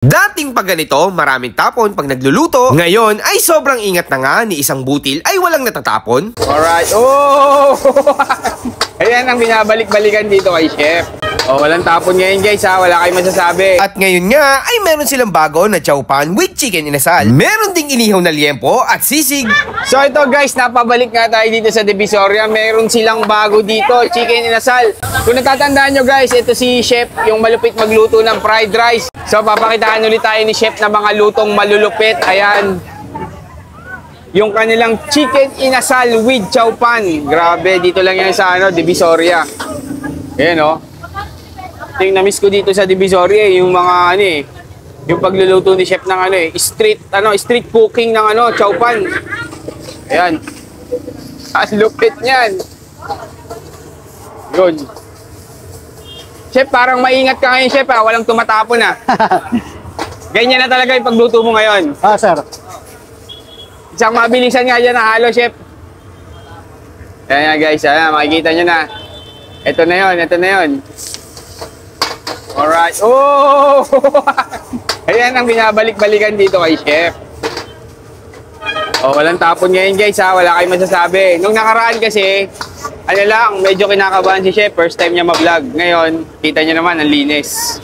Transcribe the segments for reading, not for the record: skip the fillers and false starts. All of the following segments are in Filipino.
Dating pag ganito, maraming tapon pag nagluluto. Ngayon ay sobrang ingat na nga ni isang butil ay walang natatapon. Alright. Oh! Ayan ang binabalik-balikan dito kay Chef. Oh, walang tapon ngayon guys ha. Wala kayong masasabi. At ngayon nga ay meron silang bago na chow pan with chicken inasal. Meron ding inihaw na liempo at sisig. So ito guys, napabalik nga tayo dito sa Divisoria. Meron silang bago dito, chicken inasal. Kung natatandaan nyo guys, ito si Chef, yung malupit magluto ng fried rice. So papakitaan ulit tayo ni Chef na mga lutong malulupit. Ayan. Yung kanilang chicken inasal with chow pan. Grabe, dito lang yan sa Divisoria. Ayan o. Yung na-miss ko dito sa Divisoria, yung mga yung pagluluto ni Chef ng street cooking ng chow pan. Ayan. Ang lupit niyan. Yun. Chef, parang maingat ka ngayon, Chef, ha? Walang tumatapon, ha? Ganyan na talaga yung pagluto mo ngayon. Ah, sir. Isang mabilisan nga dyan na halo, Chef. Ayan guys, ayan, makikita nyo na. Ito na yun, ito na yun. Alright. Oh! Ayan ang binabalik-balikan dito kay Chef. Oh, walang tapon ngayon guys ha, wala kayong masasabi. Nung nakaraan kasi, medyo kinakabahan si Chef, first time niya ma-vlog. Ngayon, kita niyo naman, ang linis.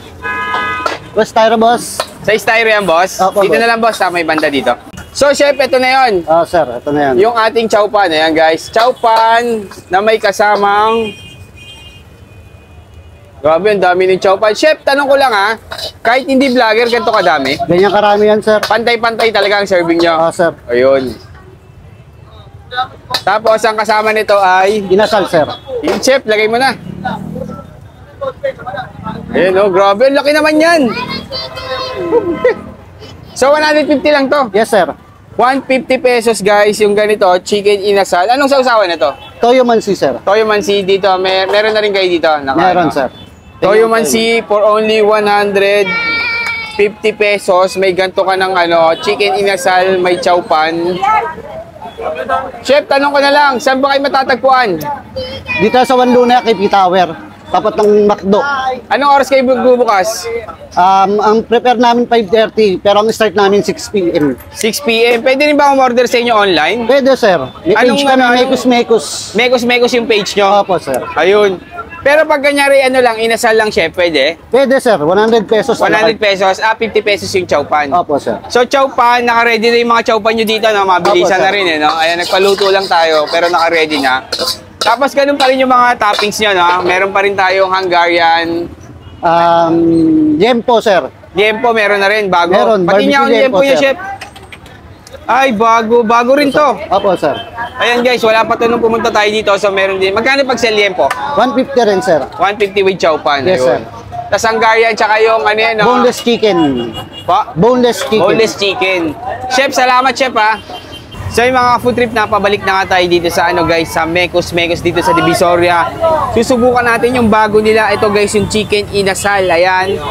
Boss, styro boss. Sa styro yan, boss? Opo, dito boss. na lang, boss, sa may banda dito. So, Chef, ito na yon. Ah, sir, ito na yan. Yung ating chow pan, ayan guys. Chow pan na may kasamang... Grabe, ang dami ng chow pan. Chef, tanong ko lang ha, kahit hindi vlogger, ganito kadami? Ganyan karami yan, sir. Pantay-pantay talaga ang serving nyo? Ah, sir. Ayun. Tapos, ang kasama nito ay... Inasal, sir. Yung Chef, lagay mo na. Ayun, oh, grabe. Ang laki naman yan. So, 150 lang to. Yes, sir. 150 pesos, guys, yung ganito, chicken inasal. Anong sausawan na to? Toyo mansi, sir. Toyo mansi dito. Meron na rin kayo dito. Meron, sir. Toyo mansi for only 150 pesos. May ganito ka ng chicken inasal, may chow pan. Chef, tanong ko na lang, saan ba kayo matatagpuan? Dito sa Wanluna, kay P-Tower. Tapat ng McDo. Anong oras kayo bubukas? Ang prepare namin 5:30, pero ang start namin 6 p.m. 6 p.m. Pwede rin ba umorder sa inyo online? Pwede, sir. May page kami, Mekos. Mekos yung page nyo? Opo, sir. Ayun. Pero pag kanyari inasal lang, Chef, pwede? Pwede, sir. 100 pesos. 100 pesos, 50 pesos yung chow pan. Opo, sir. So, chow pan, naka-ready na yung mga chow pan nyo dito, no? Mabilisan Opo, na rin, no? Ayan, nagpaluto lang tayo, pero naka-ready na. Tapos, ganun pa rin yung mga toppings nyo, no? Meron pa rin tayong Hungarian. Liempo, sir. Liempo, meron na rin, bago. Meron, Pati niya ang liempo niya, sir. Chef. Ay, bago rin to. Opo, sir. Ayan guys, wala pa to nung pumunta tayo dito, so meron din. Magkano pag sa liempo? 150 rin, sir. 150 with chow pan. Yes, ayun. sir. Tapos Hungarian, tsaka yung no? Boneless chicken. Pa? Boneless chicken. Boneless chicken. Chef, salamat Chef ha. So yung mga food trip na pabalik na nga tayo dito sa guys, sa Mekos dito sa Divisoria. Susubukan natin yung bago nila. Ito guys, yung chicken inasal. Ayan.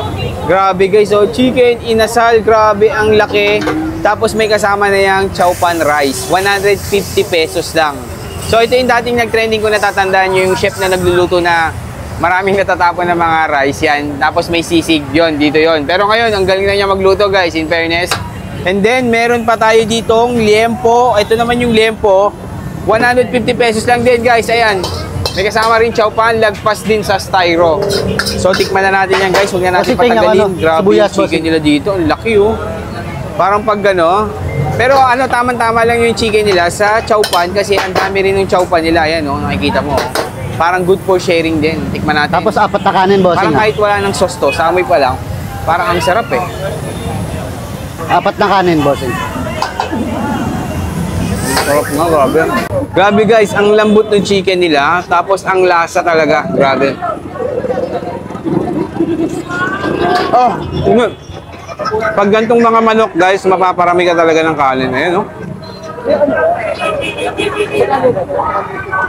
Grabe guys, so chicken inasal, grabe ang laki. Tapos may kasama na yung chow pan rice. 150 pesos lang. So ito yung dating nag-trending ko, natatandaan nyo yung chef na nagluluto na maraming natatapon ng mga rice yan. Tapos may sisig yon, dito yon. Pero ngayon, ang galing na niya magluto guys, in fairness. And then, meron pa tayo ditong liempo. Ito naman yung liempo. 150 pesos lang din, guys. Ayan. May kasama rin chow pan, lagpas din sa styro. So, tikman na natin yan, guys. Huwag na natin patagalin. Grabe yung chicken nila dito. Ang laki, oh. Parang pag Pero, tama-tama lang yung chicken nila sa chow pan kasi ang dami rin yung chow pan nila. Ayan, oh. Nakikita mo, oh. Parang good for sharing din. Tikman natin. Tapos, 4 na kanin, boss. Parang kahit wala ng sauce to, sa amoy pa lang, parang ang sarap, eh. 4 na kanin, bossing. Sarap nga, grabe. Grabe guys, ang lambot ng chicken nila, tapos ang lasa talaga, grabe. Oh, tingnan. Pag gantong mga manok guys, mapaparami ka talaga ng kanin. Ayan, no?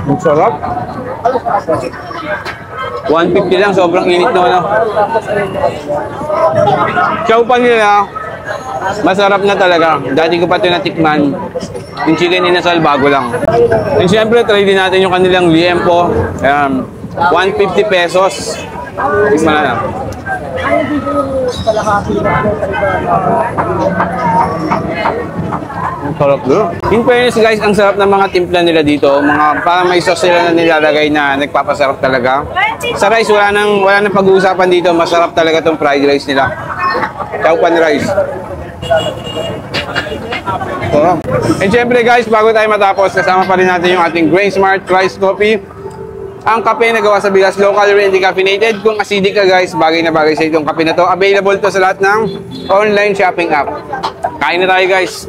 Ang sarap. 150 lang, sobrang init na Chow pan nila, masarap na talaga. Dati ko pa ito natikman. Yung chicken inasal, bago lang. And syempre, try din natin yung kanilang liempo. Ayan, 150 pesos. Tikman na. Ang sarap doon. In fairness guys, ang sarap ng mga timpla nila dito. Parang may sauce sila na nilalagay na nagpapasarap talaga. Sa rice, wala nang pag-uusapan dito. Masarap talaga tong fried rice nila. Chowpan rice. Sarap. And syempre guys, bago tayo matapos, kasama pa rin natin yung ating Grain Smart Rice Coffee. Ang kape na gawa sa bigas, local and decaffeinated. Kung acidic ka guys, bagay na bagay sa itong kape na to. Available to sa lahat ng online shopping app. Kain na tayo guys.